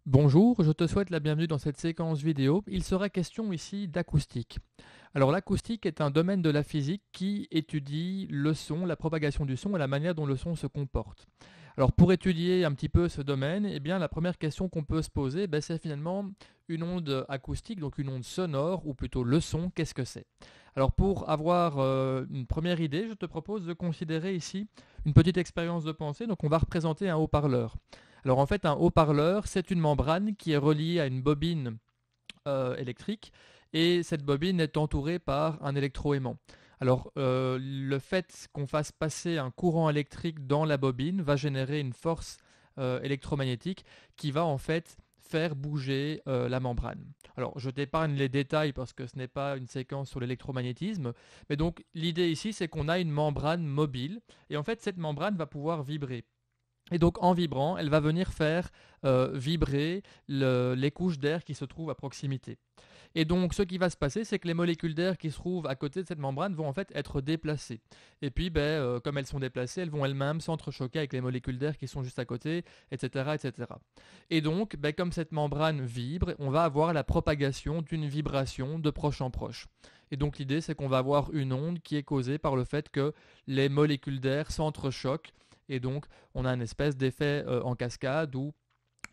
Bonjour, je te souhaite la bienvenue dans cette séquence vidéo. Il sera question ici d'acoustique. Alors l'acoustique est un domaine de la physique qui étudie le son, la propagation du son et la manière dont le son se comporte. Alors pour étudier un petit peu ce domaine, eh bien la première question qu'on peut se poser, c'est finalement une onde acoustique, donc une onde sonore, ou plutôt le son, qu'est-ce que c'est? Alors pour avoir une première idée, je te propose de considérer ici une petite expérience de pensée. Donc on va représenter un haut-parleur. Alors en fait, un haut-parleur, c'est une membrane qui est reliée à une bobine électrique et cette bobine est entourée par un électroaimant. Alors le fait qu'on fasse passer un courant électrique dans la bobine va générer une force électromagnétique qui va en fait faire bouger la membrane. Alors je t'épargne les détails parce que ce n'est pas une séquence sur l'électromagnétisme, mais donc l'idée ici c'est qu'on a une membrane mobile et en fait cette membrane va pouvoir vibrer. Et donc en vibrant, elle va venir faire vibrer les couches d'air qui se trouvent à proximité. Et donc ce qui va se passer, c'est que les molécules d'air qui se trouvent à côté de cette membrane vont en fait être déplacées. Et puis comme elles sont déplacées, elles vont elles-mêmes s'entrechoquer avec les molécules d'air qui sont juste à côté, etc. etc. Et donc comme cette membrane vibre, on va avoir la propagation d'une vibration de proche en proche. Et donc l'idée, c'est qu'on va avoir une onde qui est causée par le fait que les molécules d'air s'entrechoquent et donc on a une espèce d'effet en cascade où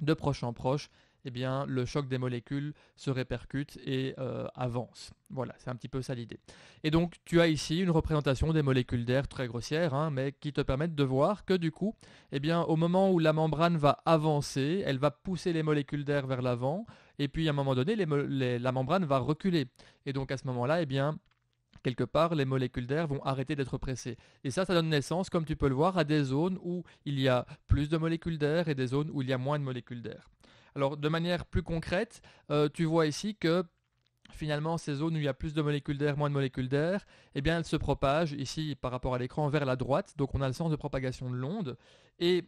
de proche en proche, eh bien, le choc des molécules se répercute et avance. Voilà, c'est un petit peu ça l'idée. Et donc, tu as ici une représentation des molécules d'air très grossière, mais qui te permettent de voir que du coup, eh bien, au moment où la membrane va avancer, elle va pousser les molécules d'air vers l'avant, et puis à un moment donné, la membrane va reculer. Et donc à ce moment-là, eh bien, quelque part, les molécules d'air vont arrêter d'être pressées. Et ça donne naissance, comme tu peux le voir, à des zones où il y a plus de molécules d'air et des zones où il y a moins de molécules d'air. Alors, de manière plus concrète, tu vois ici que finalement, ces zones où il y a plus de molécules d'air, moins de molécules d'air, eh bien, elles se propagent ici par rapport à l'écran vers la droite. Donc, on a le sens de propagation de l'onde. Et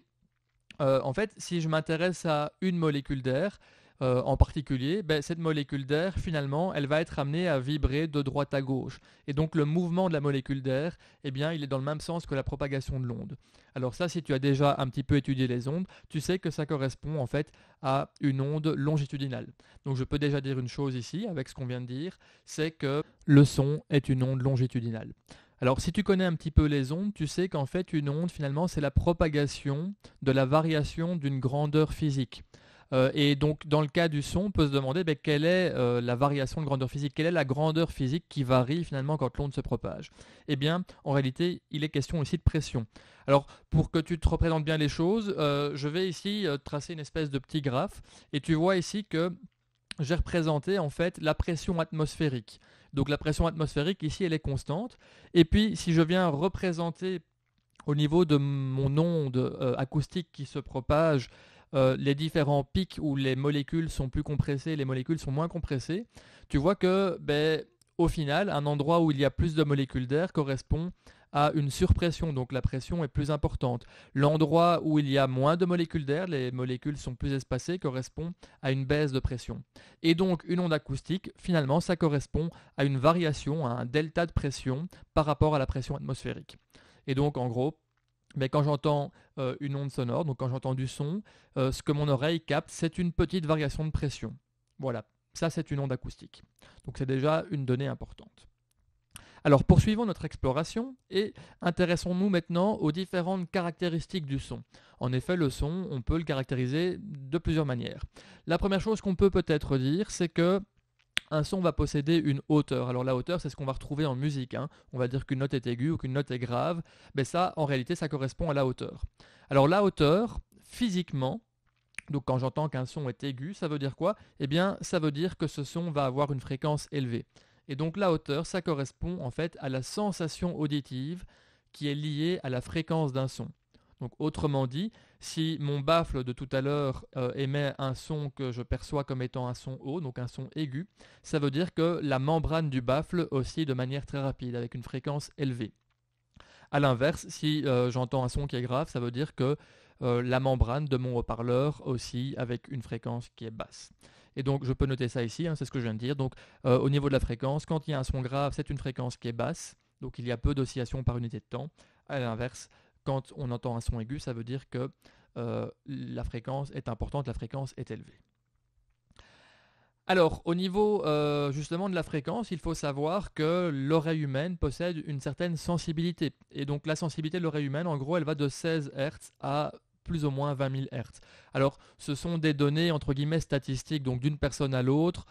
en fait, si je m'intéresse à une molécule d'air, en particulier, cette molécule d'air, finalement, elle va être amenée à vibrer de droite à gauche. Et donc le mouvement de la molécule d'air, eh bien, il est dans le même sens que la propagation de l'onde. Alors ça, si tu as déjà un petit peu étudié les ondes, tu sais que ça correspond en fait à une onde longitudinale. Donc je peux déjà dire une chose ici, avec ce qu'on vient de dire, c'est que le son est une onde longitudinale. Alors si tu connais un petit peu les ondes, tu sais qu'en fait une onde finalement c'est la propagation de la variation d'une grandeur physique. Et donc, dans le cas du son, on peut se demander quelle est la variation de grandeur physique, quelle est la grandeur physique qui varie finalement quand l'onde se propage. Eh bien, en réalité, il est question aussi de pression. Alors, pour que tu te représentes bien les choses, je vais ici tracer une espèce de petit graphe, et tu vois ici que j'ai représenté en fait la pression atmosphérique. Donc, la pression atmosphérique ici, elle est constante. Et puis, si je viens représenter au niveau de mon onde acoustique qui se propage, les différents pics où les molécules sont plus compressées, les molécules sont moins compressées, tu vois que au final, un endroit où il y a plus de molécules d'air correspond à une surpression, donc la pression est plus importante. L'endroit où il y a moins de molécules d'air, les molécules sont plus espacées, correspond à une baisse de pression. Et donc une onde acoustique, finalement, ça correspond à une variation, à un delta de pression par rapport à la pression atmosphérique. Et donc, en gros, quand j'entends une onde sonore, donc quand j'entends du son, ce que mon oreille capte, c'est une petite variation de pression. Voilà, ça c'est une onde acoustique. Donc c'est déjà une donnée importante. Alors poursuivons notre exploration et intéressons-nous maintenant aux différentes caractéristiques du son. En effet, le son, on peut le caractériser de plusieurs manières. La première chose qu'on peut peut-être dire, c'est que un son va posséder une hauteur. Alors la hauteur, c'est ce qu'on va retrouver en musique. On va dire qu'une note est aiguë ou qu'une note est grave. Mais ça, en réalité, ça correspond à la hauteur. Alors la hauteur, physiquement, donc quand j'entends qu'un son est aigu, ça veut dire quoi? Eh bien, ça veut dire que ce son va avoir une fréquence élevée. Et donc la hauteur, ça correspond en fait à la sensation auditive qui est liée à la fréquence d'un son. Donc autrement dit, si mon baffle de tout à l'heure émet un son que je perçois comme étant un son haut, donc un son aigu, ça veut dire que la membrane du baffle oscille de manière très rapide, avec une fréquence élevée. A l'inverse, si j'entends un son qui est grave, ça veut dire que la membrane de mon haut-parleur oscille avec une fréquence qui est basse. Et donc je peux noter ça ici, c'est ce que je viens de dire. Donc au niveau de la fréquence, quand il y a un son grave, c'est une fréquence qui est basse, donc il y a peu d'oscillations par unité de temps. À l'inverse, quand on entend un son aigu, ça veut dire que la fréquence est importante, la fréquence est élevée. Alors, au niveau justement de la fréquence, il faut savoir que l'oreille humaine possède une certaine sensibilité. Et donc la sensibilité de l'oreille humaine, en gros, elle va de 16 Hz à plus ou moins 20 000 Hz. Alors, ce sont des données, entre guillemets, statistiques, donc d'une personne à l'autre.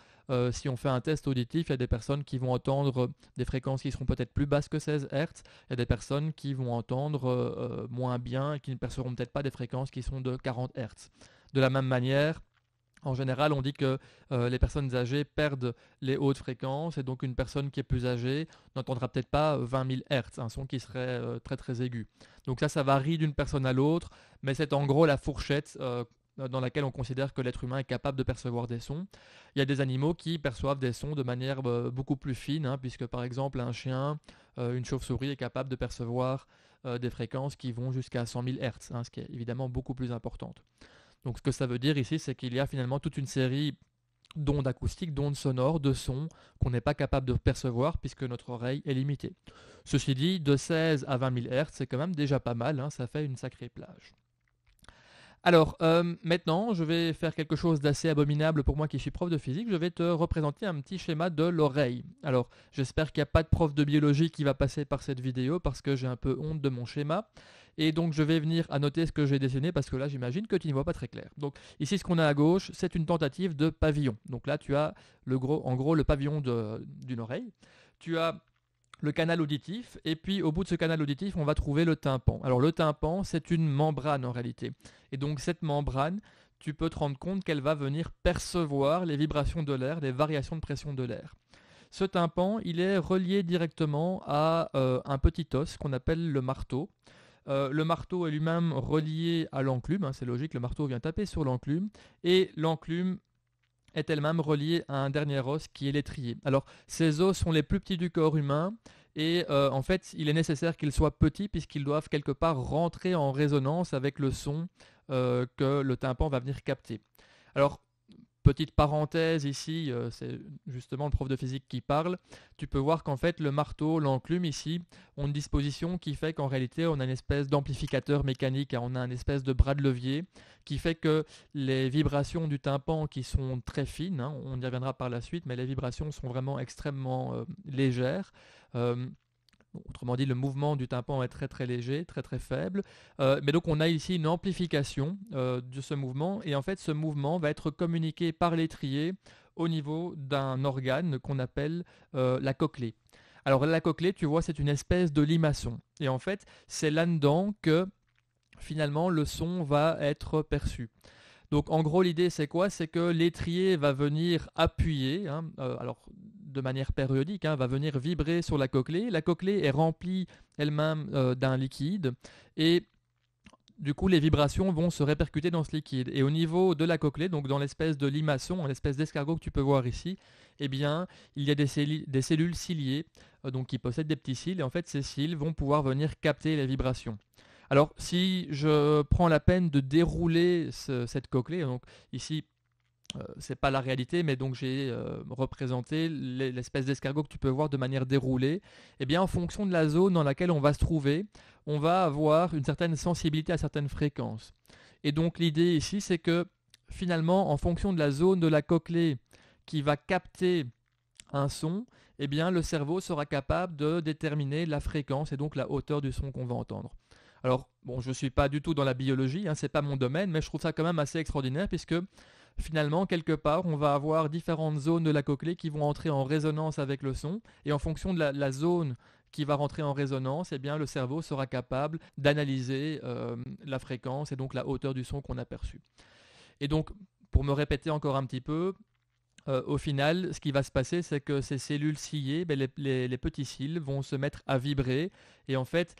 Si on fait un test auditif, il y a des personnes qui vont entendre des fréquences qui seront peut-être plus basses que 16 Hz. Il y a des personnes qui vont entendre moins bien et qui ne percevront peut-être pas des fréquences qui sont de 40 Hz. De la même manière, en général, on dit que les personnes âgées perdent les hautes fréquences et donc une personne qui est plus âgée n'entendra peut-être pas 20 000 Hz, un son qui serait très très aigu. Donc ça varie d'une personne à l'autre, mais c'est en gros la fourchette dans laquelle on considère que l'être humain est capable de percevoir des sons. Il y a des animaux qui perçoivent des sons de manière beaucoup plus fine, hein, puisque par exemple un chien, une chauve-souris est capable de percevoir des fréquences qui vont jusqu'à 100 000 Hz, hein, ce qui est évidemment beaucoup plus importante. Donc ce que ça veut dire ici, c'est qu'il y a finalement toute une série d'ondes acoustiques, d'ondes sonores, de sons qu'on n'est pas capable de percevoir puisque notre oreille est limitée. Ceci dit, de 16 à 20 000 Hz, c'est quand même déjà pas mal, hein, ça fait une sacrée plage. Alors, maintenant, je vais faire quelque chose d'assez abominable pour moi qui suis prof de physique. Je vais te représenter un petit schéma de l'oreille. Alors, j'espère qu'il n'y a pas de prof de biologie qui va passer par cette vidéo parce que j'ai un peu honte de mon schéma. Et donc, je vais venir annoter ce que j'ai dessiné parce que là, j'imagine que tu n'y vois pas très clair. Donc, ici, ce qu'on a à gauche, c'est une tentative de pavillon. Donc là, tu as en gros le pavillon d'une oreille. Tu as le canal auditif, et puis au bout de ce canal auditif, on va trouver le tympan. Alors le tympan, c'est une membrane en réalité. Et donc cette membrane, tu peux te rendre compte qu'elle va venir percevoir les vibrations de l'air, les variations de pression de l'air. Ce tympan, il est relié directement à un petit os qu'on appelle le marteau. Le marteau est lui-même relié à l'enclume, hein, c'est logique, le marteau vient taper sur l'enclume, et l'enclume est elle-même reliée à un dernier os qui est l'étrier. Alors, ces os sont les plus petits du corps humain et en fait, il est nécessaire qu'ils soient petits puisqu'ils doivent quelque part rentrer en résonance avec le son que le tympan va venir capter. Alors, petite parenthèse ici, c'est justement le prof de physique qui parle. Tu peux voir qu'en fait le marteau, l'enclume ici, ont une disposition qui fait qu'en réalité on a une espèce d'amplificateur mécanique, hein, on a une espèce de bras de levier qui fait que les vibrations du tympan qui sont très fines, hein, on y reviendra par la suite, mais les vibrations sont vraiment extrêmement légères. Autrement dit, le mouvement du tympan est très très léger, très très faible. Mais donc on a ici une amplification de ce mouvement. Et en fait, ce mouvement va être communiqué par l'étrier au niveau d'un organe qu'on appelle la cochlée. Alors la cochlée, tu vois, c'est une espèce de limaçon. Et en fait, c'est là-dedans que finalement le son va être perçu. Donc en gros l'idée c'est quoi? C'est que l'étrier va venir appuyer, hein, alors de manière périodique, hein, va venir vibrer sur la cochlée. La cochlée est remplie elle-même d'un liquide et du coup les vibrations vont se répercuter dans ce liquide. Et au niveau de la cochlée, donc dans l'espèce de limaçon, l'espèce d'escargot que tu peux voir ici, eh bien il y a des cellules ciliées donc qui possèdent des petits cils et en fait ces cils vont pouvoir venir capter les vibrations. Alors, si je prends la peine de dérouler cette cochlée, donc ici, c'est pas la réalité, mais donc j'ai représenté l'espèce d'escargot que tu peux voir de manière déroulée, eh bien, en fonction de la zone dans laquelle on va se trouver, on va avoir une certaine sensibilité à certaines fréquences. Et donc, l'idée ici, c'est que finalement, en fonction de la zone de la cochlée qui va capter un son, eh bien, le cerveau sera capable de déterminer la fréquence et donc la hauteur du son qu'on va entendre. Alors, bon, je ne suis pas du tout dans la biologie, hein, ce n'est pas mon domaine, mais je trouve ça quand même assez extraordinaire puisque finalement, quelque part, on va avoir différentes zones de la cochlée qui vont entrer en résonance avec le son et en fonction de la zone qui va rentrer en résonance, eh bien, le cerveau sera capable d'analyser la fréquence et donc la hauteur du son qu'on a perçu. Et donc, pour me répéter encore un petit peu, au final, ce qui va se passer, c'est que ces cellules ciliées, les petits cils, vont se mettre à vibrer. Et en fait,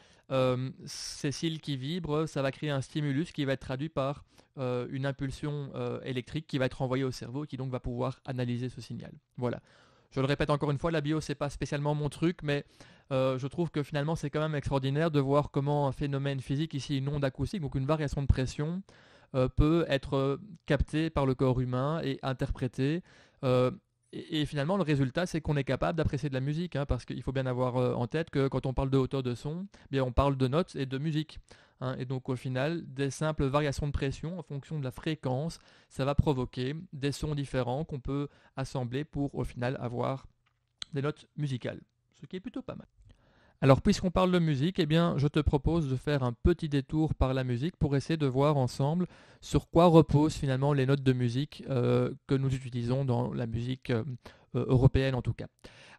ces cils qui vibrent, ça va créer un stimulus qui va être traduit par une impulsion électrique qui va être envoyée au cerveau et qui donc va pouvoir analyser ce signal. Voilà. Je le répète encore une fois, la bio, c'est pas spécialement mon truc, mais je trouve que finalement, c'est quand même extraordinaire de voir comment un phénomène physique, ici une onde acoustique, donc une variation de pression, peut être capté par le corps humain et interprété. Et finalement, le résultat, c'est qu'on est capable d'apprécier de la musique, hein, parce qu'il faut bien avoir en tête que quand on parle de hauteur de son, bien, on parle de notes et de musique. hein. Et donc au final, des simples variations de pression en fonction de la fréquence, ça va provoquer des sons différents qu'on peut assembler pour au final avoir des notes musicales, ce qui est plutôt pas mal. Alors, puisqu'on parle de musique, eh bien, je te propose de faire un petit détour par la musique pour essayer de voir ensemble sur quoi reposent finalement les notes de musique que nous utilisons dans la musique européenne en tout cas.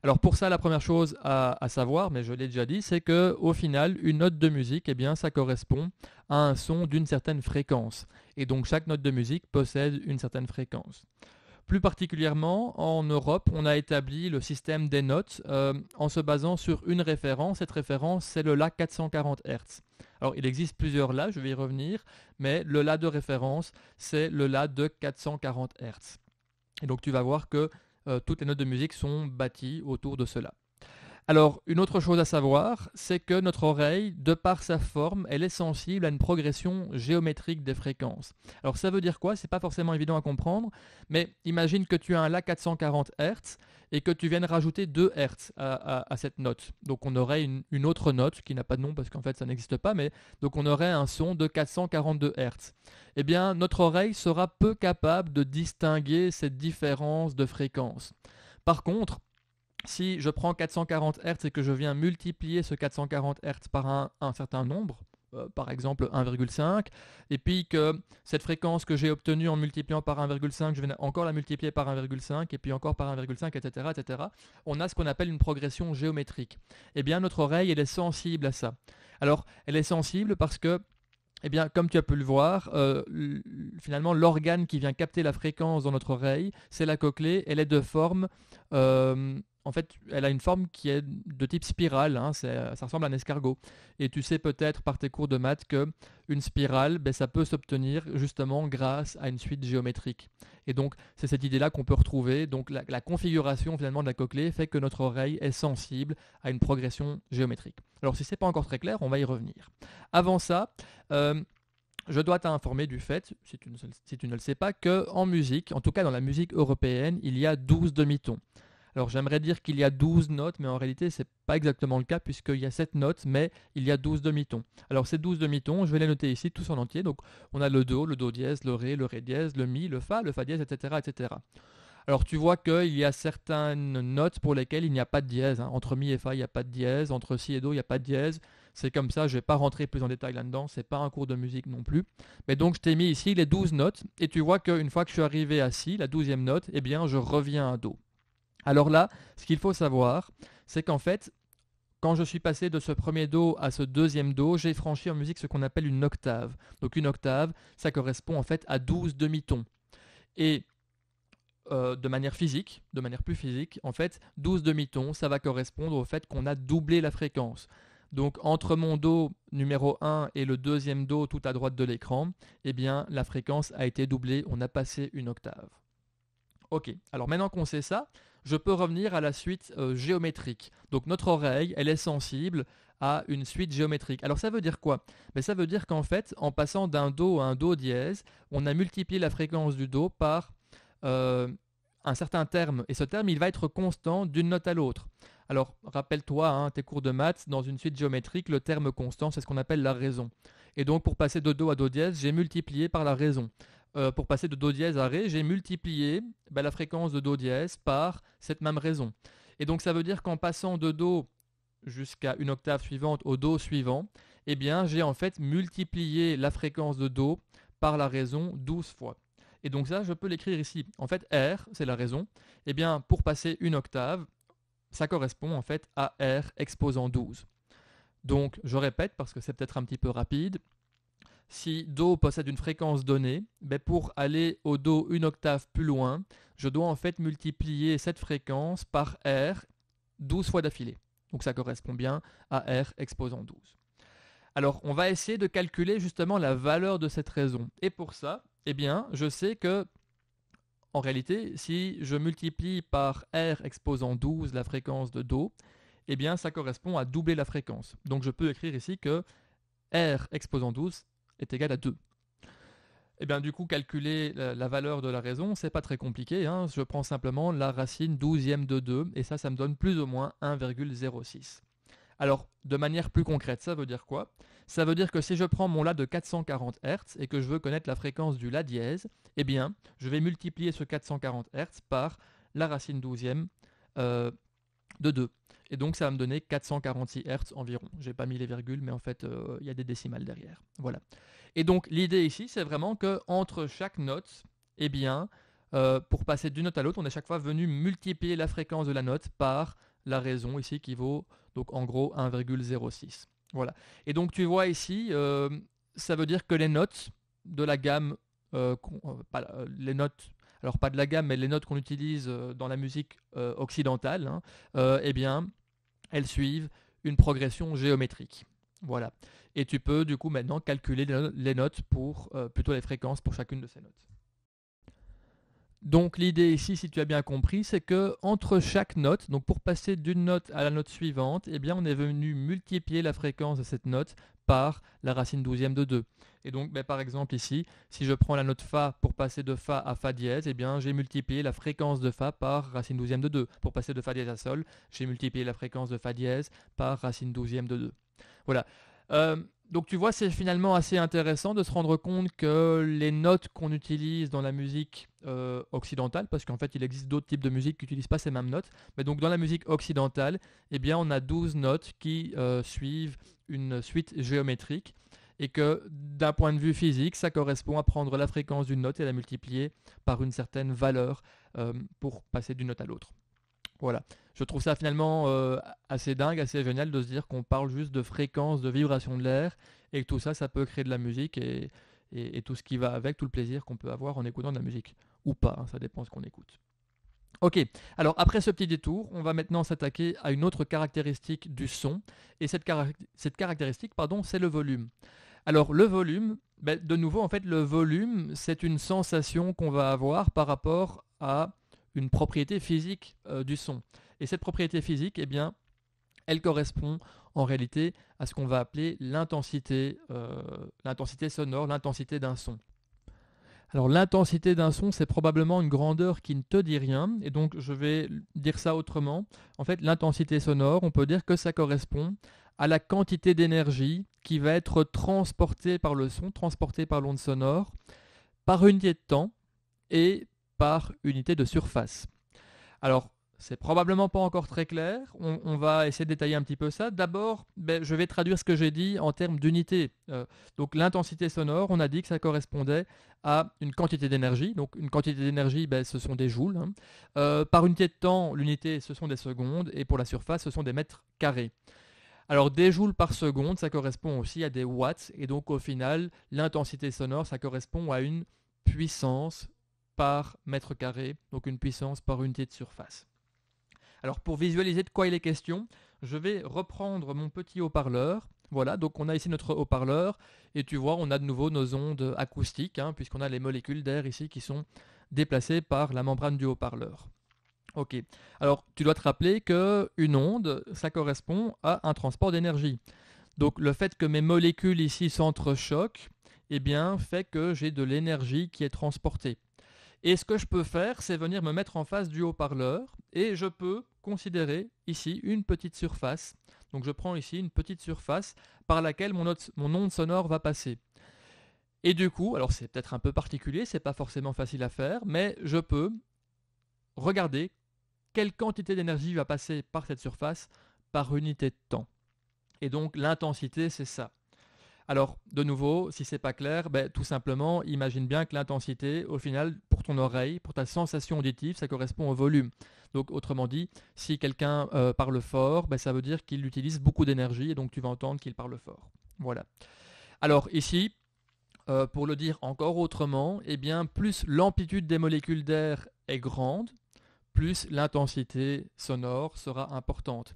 Alors pour ça, la première chose à savoir, mais je l'ai déjà dit, c'est que au final, une note de musique, eh bien, ça correspond à un son d'une certaine fréquence. Et donc chaque note de musique possède une certaine fréquence. Plus particulièrement, en Europe, on a établi le système des notes en se basant sur une référence. Cette référence, c'est le La 440 Hz. Alors, il existe plusieurs La, je vais y revenir, mais le La de référence, c'est le La de 440 Hz. Et donc, tu vas voir que toutes les notes de musique sont bâties autour de cela. Alors, une autre chose à savoir, c'est que notre oreille, de par sa forme, elle est sensible à une progression géométrique des fréquences. Alors, ça veut dire quoi? C'est pas forcément évident à comprendre, mais imagine que tu as un La 440 Hz et que tu viennes rajouter 2 Hz à cette note. Donc, on aurait une autre note qui n'a pas de nom parce qu'en fait, ça n'existe pas, mais donc on aurait un son de 442 Hz. Eh bien, notre oreille sera peu capable de distinguer cette différence de fréquence. Par contre, si je prends 440 Hz et que je viens multiplier ce 440 Hz par un certain nombre, par exemple 1,5, et puis que cette fréquence que j'ai obtenue en multipliant par 1,5, je vais encore la multiplier par 1,5, et puis encore par 1,5, etc., etc., on a ce qu'on appelle une progression géométrique. Eh bien, notre oreille, elle est sensible à ça. Alors, elle est sensible parce que eh bien, comme tu as pu le voir, finalement, l'organe qui vient capter la fréquence dans notre oreille, c'est la cochlée. Elle est de forme, en fait, elle a une forme qui est de type spirale, hein, ça ressemble à un escargot. Et tu sais peut-être par tes cours de maths que une spirale, ben, ça peut s'obtenir justement grâce à une suite géométrique. Et donc, c'est cette idée-là qu'on peut retrouver. Donc, la configuration finalement de la cochlée fait que notre oreille est sensible à une progression géométrique. Alors, si ce n'est pas encore très clair, on va y revenir. Avant ça, je dois t'informer du fait, si tu ne le sais pas, qu'en musique, en tout cas dans la musique européenne, il y a 12 demi-tons. Alors j'aimerais dire qu'il y a 12 notes, mais en réalité ce n'est pas exactement le cas puisqu'il y a 7 notes, mais il y a 12 demi-tons. Alors ces 12 demi-tons, je vais les noter ici tous en entier. Donc on a le do dièse, le ré dièse, le mi, le fa dièse, etc., etc. Alors tu vois qu'il y a certaines notes pour lesquelles il n'y a pas de dièse, hein. Entre mi et fa, il n'y a pas de dièse. Entre si et do, il n'y a pas de dièse. C'est comme ça, je ne vais pas rentrer plus en détail là-dedans. Ce n'est pas un cours de musique non plus. Mais donc je t'ai mis ici les 12 notes. Et tu vois qu'une fois que je suis arrivé à si, la 12e note, eh bien je reviens à do. Alors là, ce qu'il faut savoir, c'est qu'en fait, quand je suis passé de ce premier do à ce deuxième do, j'ai franchi en musique ce qu'on appelle une octave. Donc une octave, ça correspond en fait à 12 demi-tons. Et de manière physique, de manière plus physique, en fait, 12 demi-tons, ça va correspondre au fait qu'on a doublé la fréquence. Donc entre mon do numéro 1 et le deuxième do tout à droite de l'écran, eh bien la fréquence a été doublée, on a passé une octave. Ok, alors maintenant qu'on sait ça, je peux revenir à la suite géométrique. Donc notre oreille, elle est sensible à une suite géométrique. Alors ça veut dire quoi? Ça veut dire qu'en fait, en passant d'un do à un do dièse, on a multiplié la fréquence du do par un certain terme. Et ce terme, il va être constant d'une note à l'autre. Alors rappelle-toi, hein, tes cours de maths, dans une suite géométrique, le terme constant, c'est ce qu'on appelle la raison. Et donc pour passer de do à do dièse, j'ai multiplié par la raison. Pour passer de do dièse à ré, j'ai multiplié la fréquence de do dièse par cette même raison. Et donc ça veut dire qu'en passant de do jusqu'à une octave suivante au do suivant, eh bien j'ai en fait multiplié la fréquence de do par la raison 12 fois. Et donc ça, je peux l'écrire ici. En fait, R, c'est la raison. Eh bien, pour passer une octave, ça correspond en fait à R exposant 12. Donc, je répète parce que c'est peut-être un petit peu rapide. Si Do possède une fréquence donnée, pour aller au Do une octave plus loin, je dois en fait multiplier cette fréquence par R 12 fois d'affilée. Donc ça correspond bien à R exposant 12. Alors on va essayer de calculer justement la valeur de cette raison. Et pour ça, eh bien, je sais que en réalité, si je multiplie par R exposant 12 la fréquence de Do, eh bien ça correspond à doubler la fréquence. Donc je peux écrire ici que R exposant 12 est égal à 2. Et bien du coup, calculer la valeur de la raison, c'est pas très compliqué, hein. Je prends simplement la racine 12e de 2, et ça me donne plus ou moins 1,06. Alors, de manière plus concrète, ça veut dire quoi? Ça veut dire que si je prends mon La de 440 Hz et que je veux connaître la fréquence du La dièse, eh bien, je vais multiplier ce 440 Hz par la racine douzième de 2. Et donc ça va me donner 446 Hz environ. J'ai pas mis les virgules, mais en fait, il y a des décimales derrière. Voilà. Et donc l'idée ici, c'est vraiment que entre chaque note, eh bien, pour passer d'une note à l'autre, on est chaque fois venu multiplier la fréquence de la note par la raison ici qui vaut donc en gros 1,06. Voilà. Et donc tu vois ici, ça veut dire que les notes de la gamme, les notes, alors pas de la gamme, mais les notes qu'on utilise dans la musique occidentale, hein, eh bien, elles suivent une progression géométrique. Voilà. Et tu peux du coup maintenant calculer les notes pour plutôt les fréquences pour chacune de ces notes. Donc l'idée ici, si tu as bien compris, c'est que entre chaque note, donc pour passer d'une note à la note suivante, eh bien on est venu multiplier la fréquence de cette note par la racine douzième de 2. Et donc par exemple ici, si je prends la note Fa pour passer de Fa à Fa dièse, eh bien j'ai multiplié la fréquence de Fa par racine douzième de 2. Pour passer de Fa dièse à Sol, j'ai multiplié la fréquence de Fa dièse par racine douzième de 2. Voilà. Donc tu vois, c'est finalement assez intéressant de se rendre compte que les notes qu'on utilise dans la musique occidentale, parce qu'en fait il existe d'autres types de musique qui n'utilisent pas ces mêmes notes, mais donc dans la musique occidentale, eh bien on a 12 notes qui suivent une suite géométrique, et que d'un point de vue physique, ça correspond à prendre la fréquence d'une note et la multiplier par une certaine valeur pour passer d'une note à l'autre. Voilà. Je trouve ça finalement assez dingue, assez génial de se dire qu'on parle juste de fréquence, de vibration de l'air, et que tout ça, ça peut créer de la musique et tout ce qui va avec, tout le plaisir qu'on peut avoir en écoutant de la musique. Ou pas, hein, ça dépend de ce qu'on écoute. Ok, alors après ce petit détour, on va maintenant s'attaquer à une autre caractéristique du son, et cette caractéristique, c'est le volume. Alors le volume, de nouveau, en fait, le volume, c'est une sensation qu'on va avoir par rapport à une propriété physique du son. Et cette propriété physique, eh bien, elle correspond en réalité à ce qu'on va appeler l'intensité sonore, l'intensité d'un son. Alors l'intensité d'un son, c'est probablement une grandeur qui ne te dit rien, et donc je vais dire ça autrement. En fait, l'intensité sonore, on peut dire que ça correspond à la quantité d'énergie qui va être transportée par le son, transportée par l'onde sonore, par unité de temps et par unité de surface. Alors, c'est probablement pas encore très clair, on va essayer de détailler un petit peu ça. D'abord, je vais traduire ce que j'ai dit en termes d'unité. Donc l'intensité sonore, on a dit que ça correspondait à une quantité d'énergie. Donc une quantité d'énergie, ce sont des joules. Hein. Par unité de temps, l'unité, ce sont des secondes. Et pour la surface, ce sont des mètres carrés. Alors des joules par seconde, ça correspond aussi à des watts. Et donc au final, l'intensité sonore, ça correspond à une puissance par mètre carré, donc une puissance par unité de surface. Alors pour visualiser de quoi il est question, je vais reprendre mon petit haut-parleur. Voilà, donc on a ici notre haut-parleur, et tu vois, on a de nouveau nos ondes acoustiques, hein, puisqu'on a les molécules d'air ici qui sont déplacées par la membrane du haut-parleur. Ok, alors tu dois te rappeler qu'une onde, ça correspond à un transport d'énergie. Donc le fait que mes molécules ici s'entrechoquent, eh bien, fait que j'ai de l'énergie qui est transportée. Et ce que je peux faire, c'est venir me mettre en face du haut-parleur, et je peux considérer ici une petite surface. Donc je prends ici une petite surface par laquelle mon onde sonore va passer. Et du coup, alors c'est peut-être un peu particulier, c'est pas forcément facile à faire, mais je peux regarder quelle quantité d'énergie va passer par cette surface par unité de temps. Et donc l'intensité, c'est ça. Alors, de nouveau, si c'est pas clair, tout simplement, imagine bien que l'intensité, au final, pour ton oreille, pour ta sensation auditive, ça correspond au volume. Donc, autrement dit, si quelqu'un parle fort, ça veut dire qu'il utilise beaucoup d'énergie, et donc tu vas entendre qu'il parle fort. Voilà. Alors ici, pour le dire encore autrement, eh bien, plus l'amplitude des molécules d'air est grande, plus l'intensité sonore sera importante.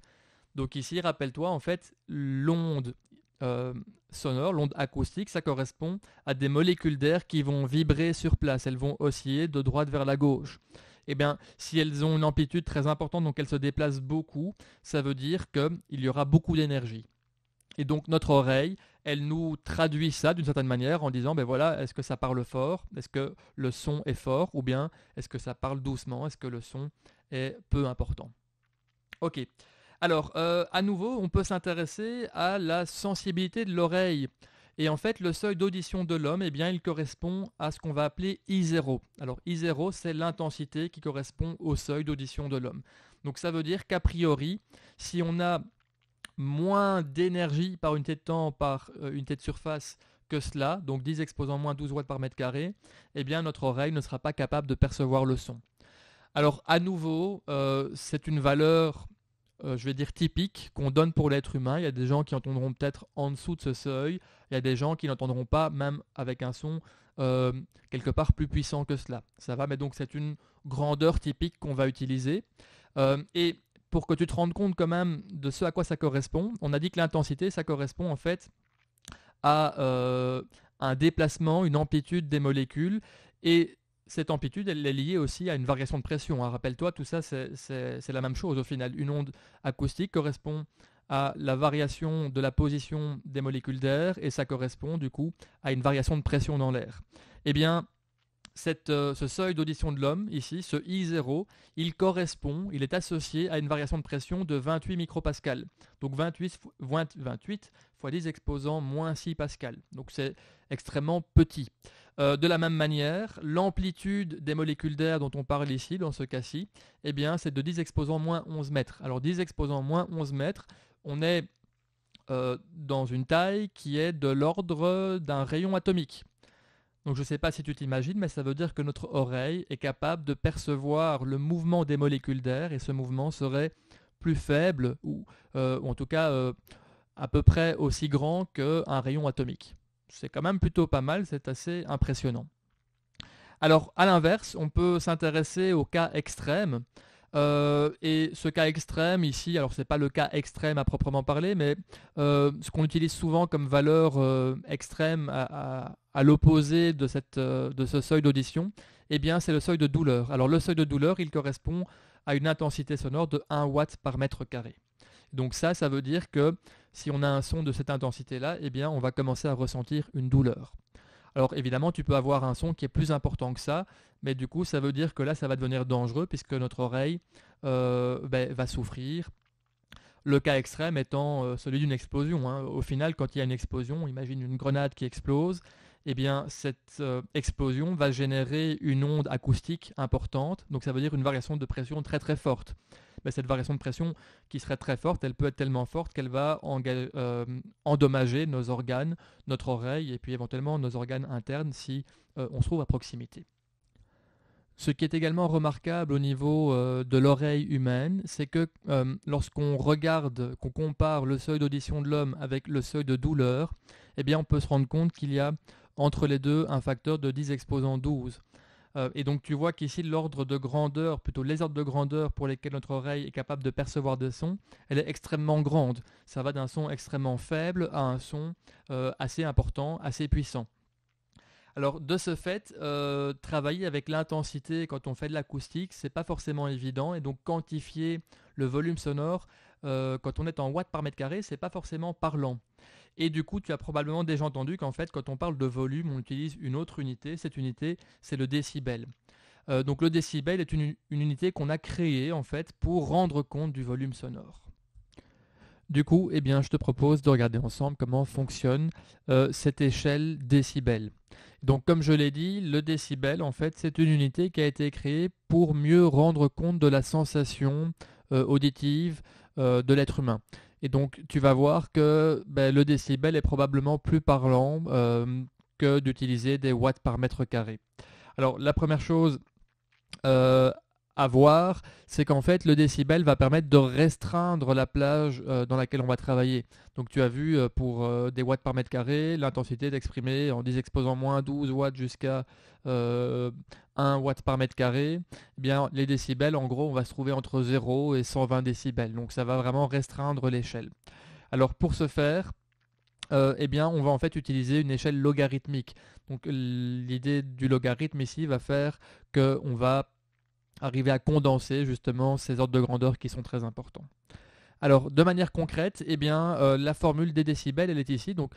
Donc ici, rappelle-toi, en fait, l'onde sonore, l'onde acoustique, ça correspond à des molécules d'air qui vont vibrer sur place. Elles vont osciller de droite vers la gauche. Eh bien, si elles ont une amplitude très importante, donc elles se déplacent beaucoup, ça veut dire qu'il y aura beaucoup d'énergie. Et donc notre oreille, elle nous traduit ça d'une certaine manière en disant, voilà, est-ce que ça parle fort? Est-ce que le son est fort? Ou bien est-ce que ça parle doucement? Est-ce que le son est peu important? Ok. Alors, à nouveau, on peut s'intéresser à la sensibilité de l'oreille. Et en fait, le seuil d'audition de l'homme, eh bien, il correspond à ce qu'on va appeler I0. Alors, I0, c'est l'intensité qui correspond au seuil d'audition de l'homme. Donc, ça veut dire qu'a priori, si on a moins d'énergie par unité de temps, par unité de surface que cela, donc 10 exposant moins 12 watts par mètre carré, eh bien, notre oreille ne sera pas capable de percevoir le son. Alors, à nouveau, c'est une valeur je vais dire typique, qu'on donne pour l'être humain. Il y a des gens qui entendront peut-être en dessous de ce seuil, il y a des gens qui n'entendront pas, même avec un son euh, quelque part plus puissant que cela. Ça va, mais donc c'est une grandeur typique qu'on va utiliser. Et pour que tu te rendes compte quand même de ce à quoi ça correspond, on a dit que l'intensité, ça correspond en fait à un déplacement, une amplitude des molécules. Et cette amplitude, elle est liée aussi à une variation de pression, hein. Rappelle-toi, tout ça, c'est la même chose au final. Une onde acoustique correspond à la variation de la position des molécules d'air et ça correspond du coup à une variation de pression dans l'air. Eh bien, ce seuil d'audition de l'homme, ici, ce I0, il est associé à une variation de pression de 28 micropascales. Donc 28 fois 10 exposant moins 6 pascal. Donc c'est extrêmement petit. De la même manière, l'amplitude des molécules d'air dont on parle ici, dans ce cas-ci, eh bien, c'est de 10 exposant moins 11 mètres. Alors 10 exposant moins 11 mètres, on est dans une taille qui est de l'ordre d'un rayon atomique. Donc je ne sais pas si tu t'imagines, mais ça veut dire que notre oreille est capable de percevoir le mouvement des molécules d'air et ce mouvement serait plus faible ou en tout cas à peu près aussi grand qu'un rayon atomique. C'est quand même plutôt pas mal, c'est assez impressionnant. Alors à l'inverse, on peut s'intéresser au cas extrême. Et ce cas extrême ici, alors c'est pas le cas extrême à proprement parler, mais ce qu'on utilise souvent comme valeur extrême à l'opposé de ce seuil d'audition, eh bien c'est le seuil de douleur. Alors le seuil de douleur, il correspond à une intensité sonore de 1 watt par mètre carré. Donc ça veut dire que si on a un son de cette intensité-là, eh bien on va commencer à ressentir une douleur. Alors évidemment, tu peux avoir un son qui est plus important que ça, mais du coup, ça veut dire que là, ça va devenir dangereux puisque notre oreille va souffrir. Le cas extrême étant celui d'une explosion, hein. Au final, quand il y a une explosion, imagine une grenade qui explose, eh bien cette explosion va générer une onde acoustique importante, donc ça veut dire une variation de pression très très forte. Mais cette variation de pression qui serait très forte, elle peut être tellement forte qu'elle va endommager nos organes, notre oreille et puis éventuellement nos organes internes si on se trouve à proximité. Ce qui est également remarquable au niveau de l'oreille humaine, c'est que lorsqu'on regarde, qu'on compare le seuil d'audition de l'homme avec le seuil de douleur, eh bien on peut se rendre compte qu'il y a entre les deux un facteur de 10 exposant 12. Et donc tu vois qu'ici l'ordre de grandeur, plutôt les ordres de grandeur pour lesquels notre oreille est capable de percevoir des sons, elle est extrêmement grande. Ça va d'un son extrêmement faible à un son assez important, assez puissant. Alors de ce fait, travailler avec l'intensité quand on fait de l'acoustique, c'est pas forcément évident et donc quantifier le volume sonore quand on est en watts par mètre carré, c'est pas forcément parlant. Et du coup, tu as probablement déjà entendu qu'en fait, quand on parle de volume, on utilise une autre unité. Cette unité, c'est le décibel. Donc le décibel est une unité qu'on a créée en fait pour rendre compte du volume sonore. Du coup, eh bien, je te propose de regarder ensemble comment fonctionne cette échelle décibel. Donc, comme je l'ai dit, le décibel, en fait, c'est une unité qui a été créée pour mieux rendre compte de la sensation auditive de l'être humain. Et donc, tu vas voir que le décibel est probablement plus parlant que d'utiliser des watts par mètre carré. Alors, la première chose à voir, c'est qu'en fait le décibel va permettre de restreindre la plage dans laquelle on va travailler. Donc tu as vu pour des watts par mètre carré, l'intensité est exprimée en 10 exposant moins 12 watts jusqu'à 1 watt par mètre carré. Eh bien les décibels, en gros, on va se trouver entre 0 et 120 décibels. Donc ça va vraiment restreindre l'échelle. Alors pour ce faire, eh bien, on va en fait utiliser une échelle logarithmique. Donc l'idée du logarithme ici va faire qu'on va arriver à condenser justement ces ordres de grandeur qui sont très importants. Alors, de manière concrète, eh bien, la formule des décibels, elle est ici. Donc,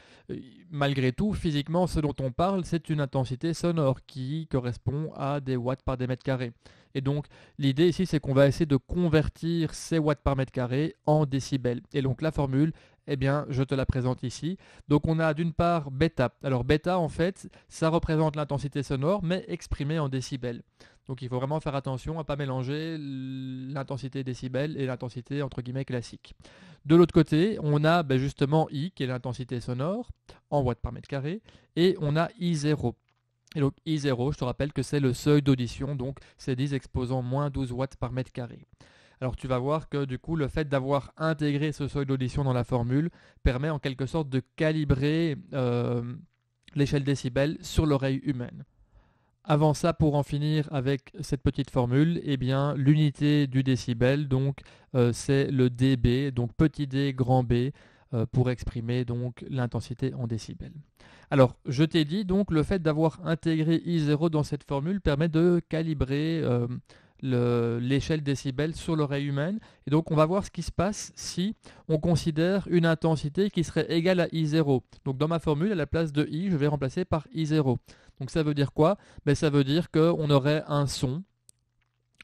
malgré tout, physiquement, ce dont on parle, c'est une intensité sonore qui correspond à des watts par des mètres carrés. Et donc, l'idée ici, c'est qu'on va essayer de convertir ces watts par mètre carré en décibels. Et donc, la formule, eh bien, je te la présente ici. Donc, on a d'une part bêta. Alors, bêta, en fait, ça représente l'intensité sonore, mais exprimée en décibels. Donc il faut vraiment faire attention à ne pas mélanger l'intensité décibels et l'intensité entre guillemets classique. De l'autre côté, on a justement I, qui est l'intensité sonore, en watts par mètre carré, et on a I0. Et donc I0, je te rappelle que c'est le seuil d'audition, donc c'est 10 exposant moins 12 watts par mètre carré. Alors tu vas voir que du coup le fait d'avoir intégré ce seuil d'audition dans la formule permet en quelque sorte de calibrer l'échelle décibels sur l'oreille humaine. Avant ça, pour en finir avec cette petite formule, eh bien, l'unité du décibel, donc, c'est le dB, donc petit d, grand B, pour exprimer donc l'intensité en décibels. Alors, je t'ai dit, donc, le fait d'avoir intégré I0 dans cette formule permet de calibrer l'échelle décibels sur l'oreille humaine. Et donc, on va voir ce qui se passe si on considère une intensité qui serait égale à I0. Donc, dans ma formule, à la place de I, je vais remplacer par I0. Donc ça veut dire quoi? Ça veut dire qu'on aurait un son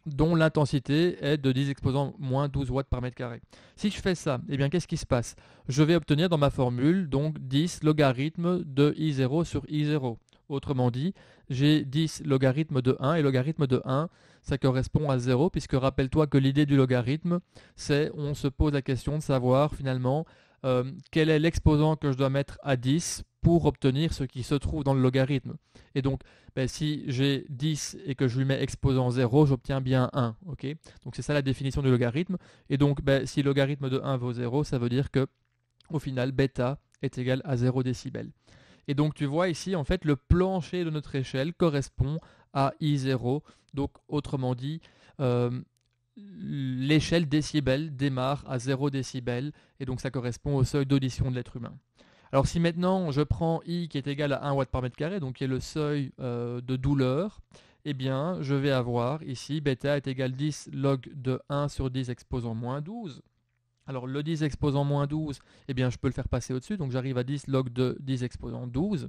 dont l'intensité est de 10 exposant moins 12 watts par mètre carré. Si je fais ça, eh bien qu'est-ce qui se passe? Je vais obtenir dans ma formule donc 10 logarithmes de I0 sur I0. Autrement dit, j'ai 10 logarithmes de 1 et logarithme de 1, ça correspond à 0 puisque rappelle-toi que l'idée du logarithme, c'est on se pose la question de savoir finalement quel est l'exposant que je dois mettre à 10 pour obtenir ce qui se trouve dans le logarithme. Et donc, si j'ai 10 et que je lui mets exposant 0, j'obtiens bien 1. Okay, donc c'est ça la définition du logarithme. Et donc, si logarithme de 1 vaut 0, ça veut dire que au final, bêta est égal à 0 décibels. Et donc, tu vois ici, en fait, le plancher de notre échelle correspond à I0. Donc, autrement dit, l'échelle décibels démarre à 0 décibels. Et donc, ça correspond au seuil d'audition de l'être humain. Alors si maintenant je prends I qui est égal à 1 watt par mètre carré, donc qui est le seuil de douleur, eh bien je vais avoir ici bêta est égal 10 log de 1 sur 10 exposant moins 12. Alors le 10 exposant moins 12, eh bien je peux le faire passer au-dessus, donc j'arrive à 10 log de 10 exposant 12.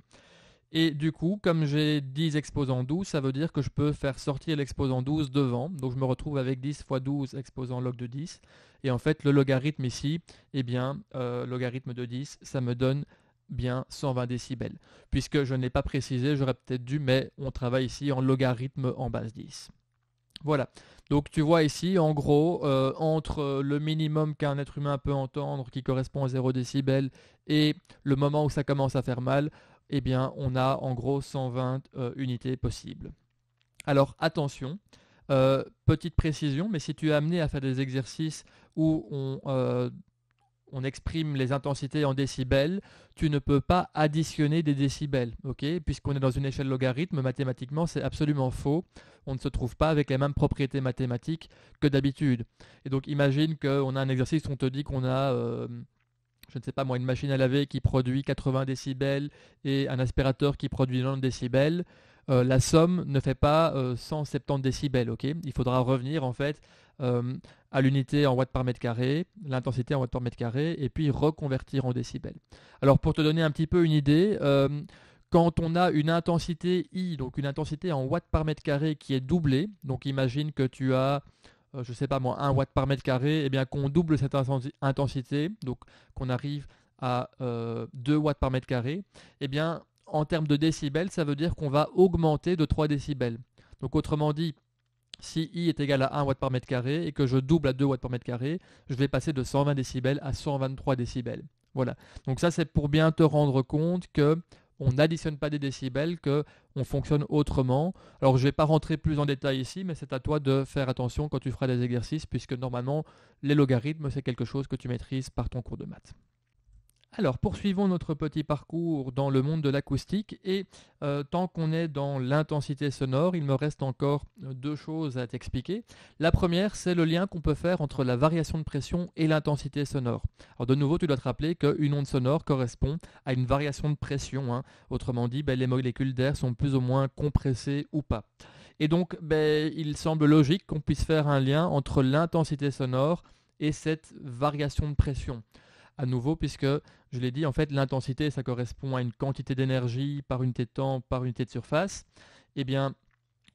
Et du coup, comme j'ai 10 exposant 12, ça veut dire que je peux faire sortir l'exposant 12 devant. Donc je me retrouve avec 10 fois 12 exposant log de 10. Et en fait, le logarithme ici, eh bien, logarithme de 10, ça me donne bien 120 décibels. Puisque je n'ai pas précisé, j'aurais peut-être dû, mais on travaille ici en logarithme en base 10. Voilà. Donc tu vois ici, en gros, entre le minimum qu'un être humain peut entendre, qui correspond à 0 décibels, et le moment où ça commence à faire mal, eh bien, on a en gros 120 unités possibles. Alors attention, petite précision, mais si tu es amené à faire des exercices où on exprime les intensités en décibels, tu ne peux pas additionner des décibels, okay? Puisqu'on est dans une échelle logarithme, mathématiquement c'est absolument faux. On ne se trouve pas avec les mêmes propriétés mathématiques que d'habitude. Et donc imagine qu'on a un exercice où on te dit qu'on a je ne sais pas moi, une machine à laver qui produit 80 décibels et un aspirateur qui produit 90 décibels, la somme ne fait pas 170 décibels. Okay, il faudra revenir en fait à l'unité en watts par mètre carré, l'intensité en watts par mètre carré, et puis reconvertir en décibels. Alors pour te donner un petit peu une idée, quand on a une intensité I, donc une intensité en watts par mètre carré qui est doublée, donc imagine que tu as je ne sais pas moi, 1 watt par mètre carré, et bien qu'on double cette intensité, donc qu'on arrive à 2 watts par mètre carré, et bien en termes de décibels, ça veut dire qu'on va augmenter de 3 décibels. Donc autrement dit, si I est égal à 1 watt par mètre carré et que je double à 2 watts par mètre carré, je vais passer de 120 décibels à 123 décibels. Voilà. Donc ça, c'est pour bien te rendre compte que on n'additionne pas des décibels, qu'on fonctionne autrement. Alors je ne vais pas rentrer plus en détail ici, mais c'est à toi de faire attention quand tu feras des exercices, puisque normalement, les logarithmes, c'est quelque chose que tu maîtrises par ton cours de maths. Alors, poursuivons notre petit parcours dans le monde de l'acoustique et tant qu'on est dans l'intensité sonore, il me reste encore deux choses à t'expliquer. La première, c'est le lien qu'on peut faire entre la variation de pression et l'intensité sonore. Alors de nouveau, tu dois te rappeler qu'une onde sonore correspond à une variation de pression. Hein. Autrement dit, les molécules d'air sont plus ou moins compressées ou pas. Et donc, il semble logique qu'on puisse faire un lien entre l'intensité sonore et cette variation de pression. À nouveau, puisque je l'ai dit, en fait, l'intensité, ça correspond à une quantité d'énergie par unité de temps, par unité de surface. Eh bien,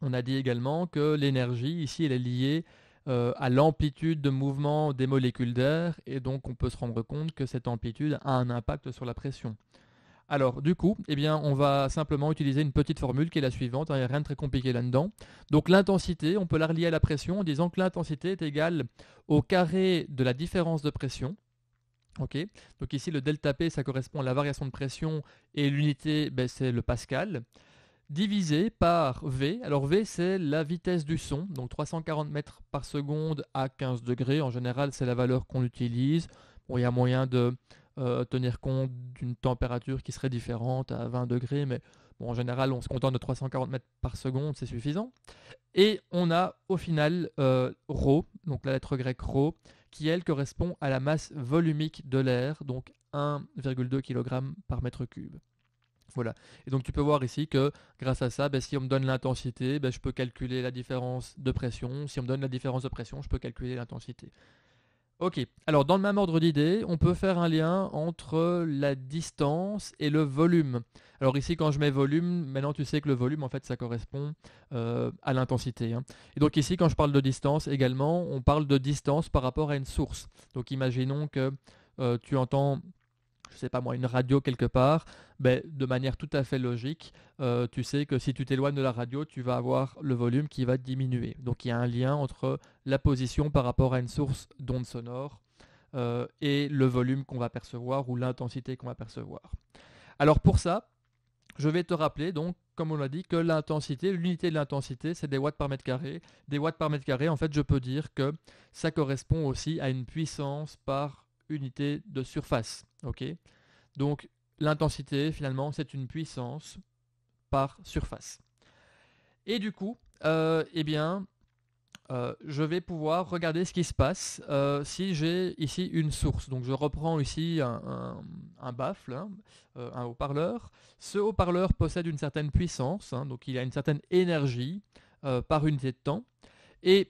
on a dit également que l'énergie, ici, elle est liée à l'amplitude de mouvement des molécules d'air, et donc on peut se rendre compte que cette amplitude a un impact sur la pression. Alors, du coup, eh bien, on va simplement utiliser une petite formule qui est la suivante, il n'y a rien de très compliqué là-dedans. Donc l'intensité, on peut la relier à la pression en disant que l'intensité est égale au carré de la différence de pression. Okay. Donc ici, le delta P, ça correspond à la variation de pression, et l'unité, c'est le pascal, divisé par V. Alors V, c'est la vitesse du son, donc 340 mètres par seconde à 15 degrés. En général, c'est la valeur qu'on utilise. Bon, il y a moyen de tenir compte d'une température qui serait différente à 20 degrés, mais bon, en général, on se contente de 340 mètres par seconde, c'est suffisant. Et on a au final ρ, donc la lettre grecque ρ, qui elle correspond à la masse volumique de l'air, donc 1,2 kg par mètre cube. Voilà. Et donc tu peux voir ici que grâce à ça, si on me donne l'intensité, je peux calculer la différence de pression. Si on me donne la différence de pression, je peux calculer l'intensité. Ok, alors dans le même ordre d'idée, on peut faire un lien entre la distance et le volume. Alors ici, quand je mets volume, maintenant tu sais que le volume, en fait, ça correspond à l'intensité. Hein. Et donc ici, quand je parle de distance également, on parle de distance par rapport à une source. Donc imaginons que tu entends, je sais pas moi, une radio quelque part, de manière tout à fait logique, tu sais que si tu t'éloignes de la radio, tu vas avoir le volume qui va diminuer. Donc il y a un lien entre la position par rapport à une source d'onde sonore et le volume qu'on va percevoir ou l'intensité qu'on va percevoir. Alors pour ça, je vais te rappeler, donc, comme on l'a dit, que l'intensité, l'unité de l'intensité, c'est des watts par mètre carré. Des watts par mètre carré, en fait, je peux dire que ça correspond aussi à une puissance par unité de surface. Okay, donc, l'intensité, finalement, c'est une puissance par surface. Et du coup, je vais pouvoir regarder ce qui se passe si j'ai ici une source. Donc je reprends ici un baffle, hein, un haut-parleur. Ce haut-parleur possède une certaine puissance, hein, donc il a une certaine énergie par unité de temps. Et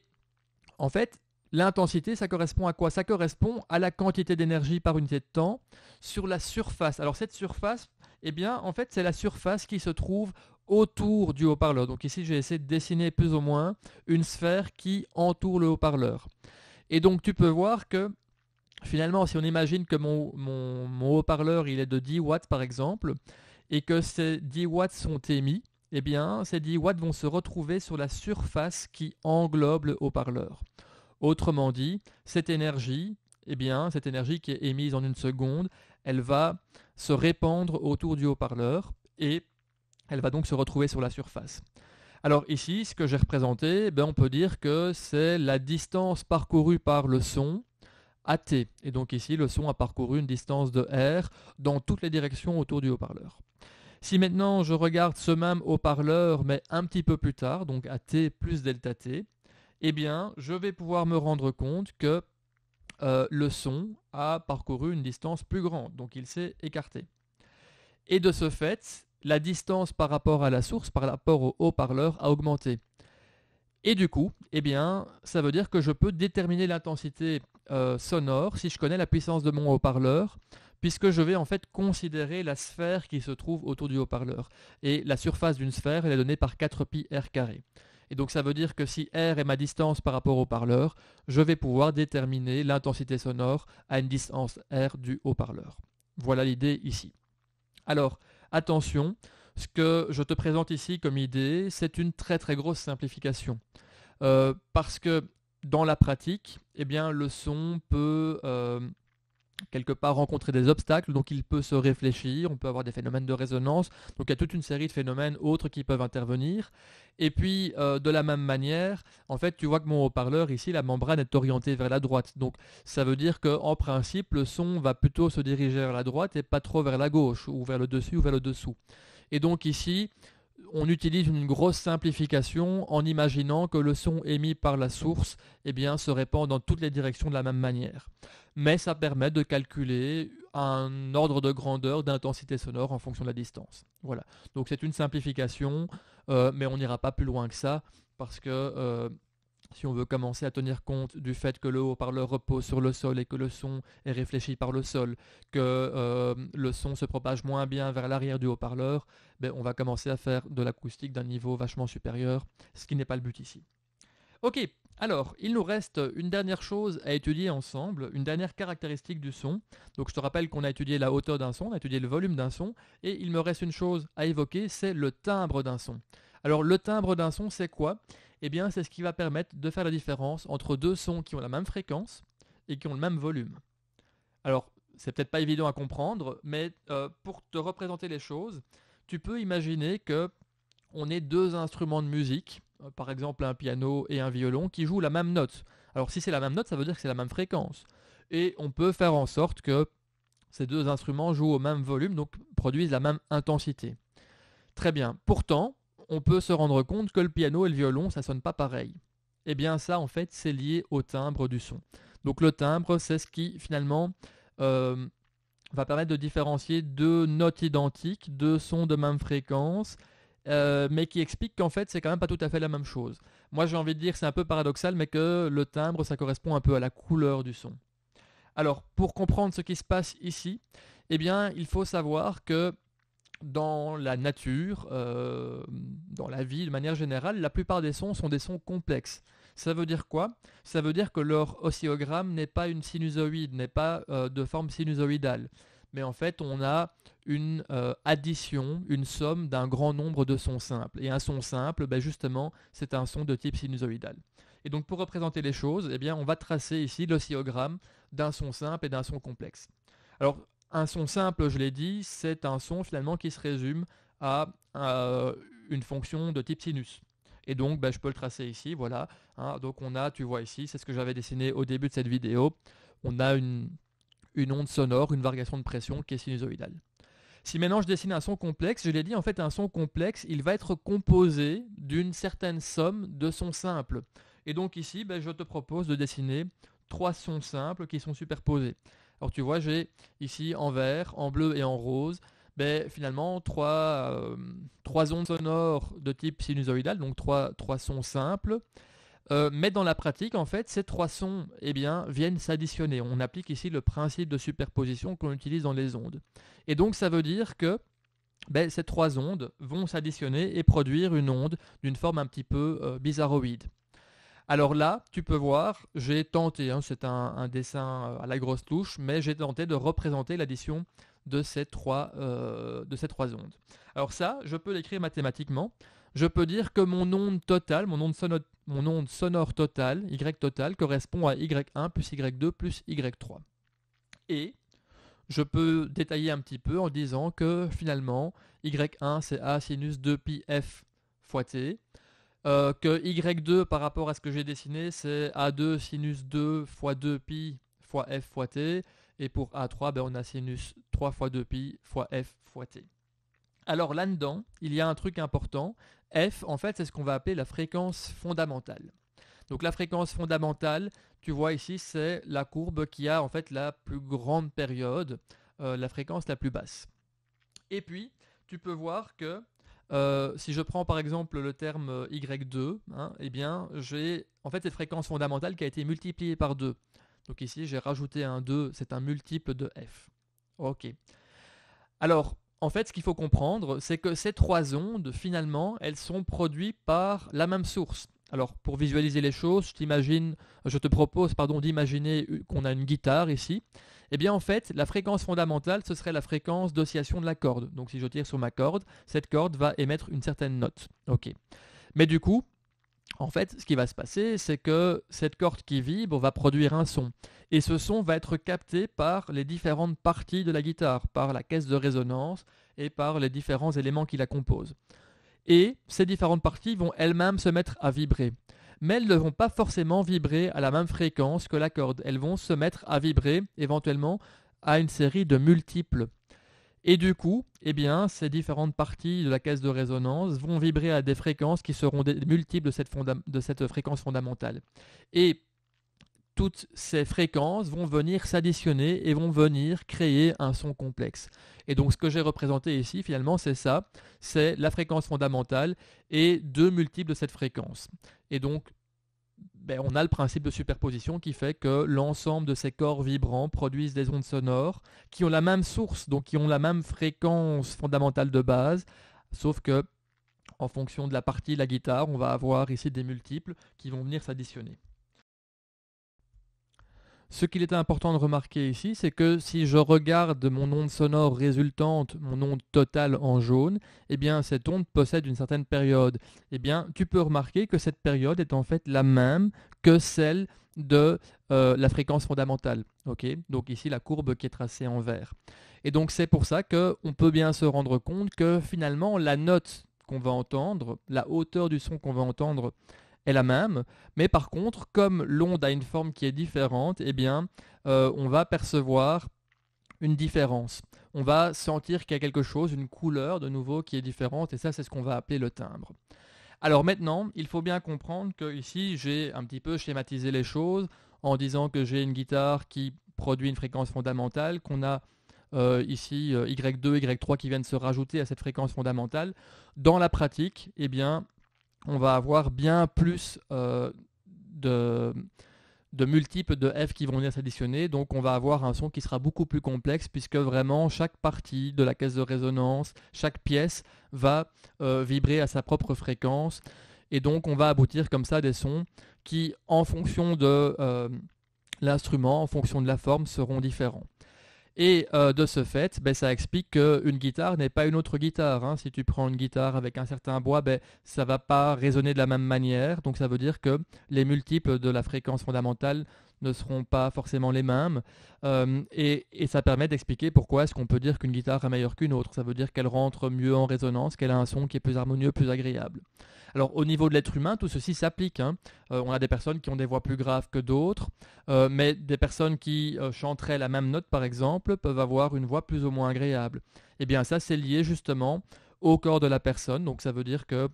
en fait, l'intensité, ça correspond à quoi? Ça correspond à la quantité d'énergie par unité de temps sur la surface. Alors cette surface, en fait, c'est la surface qui se trouve autour du haut-parleur. Donc ici, j'ai essayé de dessiner plus ou moins une sphère qui entoure le haut-parleur. Et donc tu peux voir que finalement, si on imagine que mon haut-parleur il est de 10 watts par exemple, et que ces 10 watts sont émis, ces 10 watts vont se retrouver sur la surface qui englobe le haut-parleur. Autrement dit, cette énergie qui est émise en une seconde, elle va se répandre autour du haut-parleur et elle va donc se retrouver sur la surface. Alors ici, ce que j'ai représenté, on peut dire que c'est la distance parcourue par le son AT. Et donc ici, le son a parcouru une distance de R dans toutes les directions autour du haut-parleur. Si maintenant je regarde ce même haut-parleur, mais un petit peu plus tard, donc AT plus delta T, je vais pouvoir me rendre compte que le son a parcouru une distance plus grande, donc il s'est écarté. Et de ce fait, la distance par rapport à la source, par rapport au haut-parleur, a augmenté. Et du coup, ça veut dire que je peux déterminer l'intensité sonore si je connais la puissance de mon haut-parleur, puisque je vais en fait considérer la sphère qui se trouve autour du haut-parleur. Et la surface d'une sphère, elle est donnée par 4pi r carré. Et donc ça veut dire que si r est ma distance par rapport au haut-parleur, je vais pouvoir déterminer l'intensité sonore à une distance r du haut-parleur. Voilà l'idée ici. Alors, attention, ce que je te présente ici comme idée, c'est une très très grosse simplification. Parce que dans la pratique, le son peut quelque part rencontrer des obstacles, donc il peut se réfléchir, on peut avoir des phénomènes de résonance, donc il y a toute une série de phénomènes autres qui peuvent intervenir. Et puis de la même manière, en fait tu vois que mon haut-parleur ici, la membrane est orientée vers la droite, donc ça veut dire qu'en principe le son va plutôt se diriger vers la droite et pas trop vers la gauche, ou vers le dessus ou vers le dessous. Et donc ici, on utilise une grosse simplification en imaginant que le son émis par la source se répand dans toutes les directions de la même manière. Mais ça permet de calculer un ordre de grandeur d'intensité sonore en fonction de la distance. Voilà. Donc c'est une simplification, mais on n'ira pas plus loin que ça parce que si on veut commencer à tenir compte du fait que le haut-parleur repose sur le sol et que le son est réfléchi par le sol, que le son se propage moins bien vers l'arrière du haut-parleur, ben, on va commencer à faire de l'acoustique d'un niveau vachement supérieur, ce qui n'est pas le but ici. Ok, alors il nous reste une dernière chose à étudier ensemble, une dernière caractéristique du son. Donc je te rappelle qu'on a étudié la hauteur d'un son, on a étudié le volume d'un son, et il me reste une chose à évoquer, c'est le timbre d'un son. Alors le timbre d'un son, c'est quoi? Eh bien c'est ce qui va permettre de faire la différence entre deux sons qui ont la même fréquence et qui ont le même volume. Alors c'est peut-être pas évident à comprendre, mais pour te représenter les choses, tu peux imaginer que on ait deux instruments de musique, par exemple un piano et un violon, qui jouent la même note. Alors si c'est la même note, ça veut dire que c'est la même fréquence. Et on peut faire en sorte que ces deux instruments jouent au même volume, donc produisent la même intensité. Très bien. Pourtant, on peut se rendre compte que le piano et le violon, ça sonne pas pareil. Eh bien ça, en fait, c'est lié au timbre du son. Donc le timbre, c'est ce qui, finalement, va permettre de différencier deux notes identiques, deux sons de même fréquence, mais qui explique qu'en fait c'est quand même pas tout à fait la même chose. Moi j'ai envie de dire que c'est un peu paradoxal, mais que le timbre ça correspond un peu à la couleur du son. Alors pour comprendre ce qui se passe ici, eh bien il faut savoir que dans la nature, dans la vie de manière générale, la plupart des sons sont des sons complexes. Ça veut dire quoi? Ça veut dire que leur oscillogramme n'est pas une sinusoïde, n'est pas de forme sinusoïdale. Mais en fait, on a une addition, une somme d'un grand nombre de sons simples. Et un son simple, ben justement, c'est un son de type sinusoïdal. Et donc pour représenter les choses, eh bien, on va tracer ici l'oscillogramme d'un son simple et d'un son complexe. Alors, un son simple, je l'ai dit, c'est un son finalement qui se résume à une fonction de type sinus. Et donc, ben, je peux le tracer ici, voilà. Hein, donc on a, tu vois ici, c'est ce que j'avais dessiné au début de cette vidéo, on a une onde sonore, une variation de pression qui est sinusoïdale. Si maintenant je dessine un son complexe, je l'ai dit, en fait un son complexe, il va être composé d'une certaine somme de sons simples. Et donc ici, ben, je te propose de dessiner trois sons simples qui sont superposés. Alors tu vois, j'ai ici en vert, en bleu et en rose, ben, finalement trois ondes sonores de type sinusoïdal, donc trois sons simples. Mais dans la pratique, en fait, ces trois sons eh bien, viennent s'additionner. On applique ici le principe de superposition qu'on utilise dans les ondes. Et donc ça veut dire que ben, ces trois ondes vont s'additionner et produire une onde d'une forme un petit peu bizarroïde. Alors là, tu peux voir, j'ai tenté, hein, c'est un dessin à la grosse touche, mais j'ai tenté de représenter l'addition de ces trois ondes. Alors ça, je peux l'écrire mathématiquement. Je peux dire que mon onde totale, mon onde sonore totale, Y totale, correspond à Y1 plus Y2 plus Y3. Et je peux détailler un petit peu en disant que finalement, Y1 c'est A sinus 2pi f fois t, que Y2 par rapport à ce que j'ai dessiné c'est A2 sinus 2 fois 2pi fois f fois t, et pour A3 ben, on a sinus 3 fois 2pi fois f fois t. Alors là-dedans, il y a un truc important. F, en fait, c'est ce qu'on va appeler la fréquence fondamentale. Donc la fréquence fondamentale, tu vois ici, c'est la courbe qui a en fait la plus grande période, la fréquence la plus basse. Et puis, tu peux voir que si je prends par exemple le terme Y2, hein, eh bien, j'ai en fait cette fréquence fondamentale qui a été multipliée par 2. Donc ici, j'ai rajouté un 2, c'est un multiple de F. Ok. Alors, en fait, ce qu'il faut comprendre, c'est que ces trois ondes, finalement, elles sont produites par la même source. Alors, pour visualiser les choses, je te propose d'imaginer qu'on a une guitare ici. Eh bien, en fait, la fréquence fondamentale, ce serait la fréquence d'oscillation de la corde. Donc, si je tire sur ma corde, cette corde va émettre une certaine note. Ok. Mais du coup, en fait, ce qui va se passer, c'est que cette corde qui vibre va produire un son. Et ce son va être capté par les différentes parties de la guitare, par la caisse de résonance et par les différents éléments qui la composent. Et ces différentes parties vont elles-mêmes se mettre à vibrer. Mais elles ne vont pas forcément vibrer à la même fréquence que la corde. Elles vont se mettre à vibrer éventuellement à une série de multiples. Et du coup, eh bien, ces différentes parties de la caisse de résonance vont vibrer à des fréquences qui seront des multiples de cette fréquence fondamentale. Et toutes ces fréquences vont venir s'additionner et vont venir créer un son complexe. Et donc ce que j'ai représenté ici, finalement, c'est ça, c'est la fréquence fondamentale et deux multiples de cette fréquence. Et donc, on a le principe de superposition qui fait que l'ensemble de ces corps vibrants produisent des ondes sonores qui ont la même source, donc qui ont la même fréquence fondamentale de base, sauf que en fonction de la partie, la guitare, on va avoir ici des multiples qui vont venir s'additionner. Ce qu'il est important de remarquer ici, c'est que si je regarde mon onde sonore résultante, mon onde totale en jaune, eh bien cette onde possède une certaine période. Eh bien, tu peux remarquer que cette période est en fait la même que celle de la fréquence fondamentale. Okay, donc ici, la courbe qui est tracée en vert. Et donc c'est pour ça qu'on peut bien se rendre compte que finalement, la note qu'on va entendre, la hauteur du son qu'on va entendre, est la même, mais par contre, comme l'onde a une forme qui est différente, eh bien, on va percevoir une différence. On va sentir qu'il y a quelque chose, une couleur de nouveau qui est différente, et ça, c'est ce qu'on va appeler le timbre. Alors maintenant, il faut bien comprendre que ici, j'ai un petit peu schématisé les choses en disant que j'ai une guitare qui produit une fréquence fondamentale, qu'on a ici Y2, Y3 qui viennent se rajouter à cette fréquence fondamentale. Dans la pratique, eh bien, on va avoir bien plus de multiples de F qui vont venir s'additionner, donc on va avoir un son qui sera beaucoup plus complexe puisque vraiment chaque partie de la caisse de résonance, chaque pièce va vibrer à sa propre fréquence et donc on va aboutir comme ça à des sons qui en fonction de l'instrument, en fonction de la forme, seront différents. Et de ce fait, ça explique qu'une guitare n'est pas une autre guitare. Hein. Si tu prends une guitare avec un certain bois, ça ne va pas résonner de la même manière. Donc ça veut dire que les multiples de la fréquence fondamentale ne seront pas forcément les mêmes. Et ça permet d'expliquer pourquoi est-ce qu'on peut dire qu'une guitare est meilleure qu'une autre. Ça veut dire qu'elle rentre mieux en résonance, qu'elle a un son qui est plus harmonieux, plus agréable. Alors au niveau de l'être humain, tout ceci s'applique. Hein. On a des personnes qui ont des voix plus graves que d'autres, mais des personnes qui chanteraient la même note par exemple peuvent avoir une voix plus ou moins agréable. Et bien ça c'est lié justement au corps de la personne, donc ça veut dire que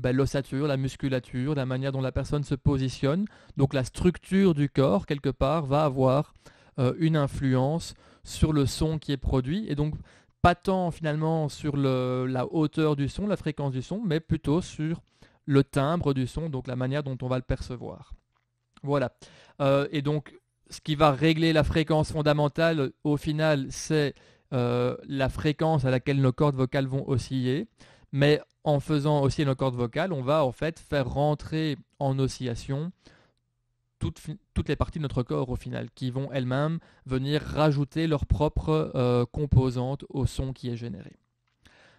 l'ossature, la musculature, la manière dont la personne se positionne, donc la structure du corps quelque part va avoir une influence sur le son qui est produit et donc pas tant finalement sur la hauteur du son, la fréquence du son, mais plutôt sur le timbre du son, donc la manière dont on va le percevoir. Voilà. Et donc, ce qui va régler la fréquence fondamentale, au final, c'est la fréquence à laquelle nos cordes vocales vont osciller. Mais en faisant osciller nos cordes vocales, on va en fait faire rentrer en oscillation toutes les parties de notre corps au final, qui vont elles-mêmes venir rajouter leurs propres composantes au son qui est généré.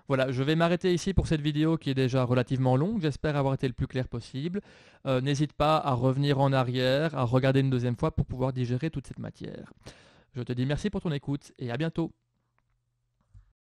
Voilà, je vais m'arrêter ici pour cette vidéo qui est déjà relativement longue. J'espère avoir été le plus clair possible. N'hésite pas à revenir en arrière, à regarder une deuxième fois pour pouvoir digérer toute cette matière. Je te dis merci pour ton écoute et à bientôt.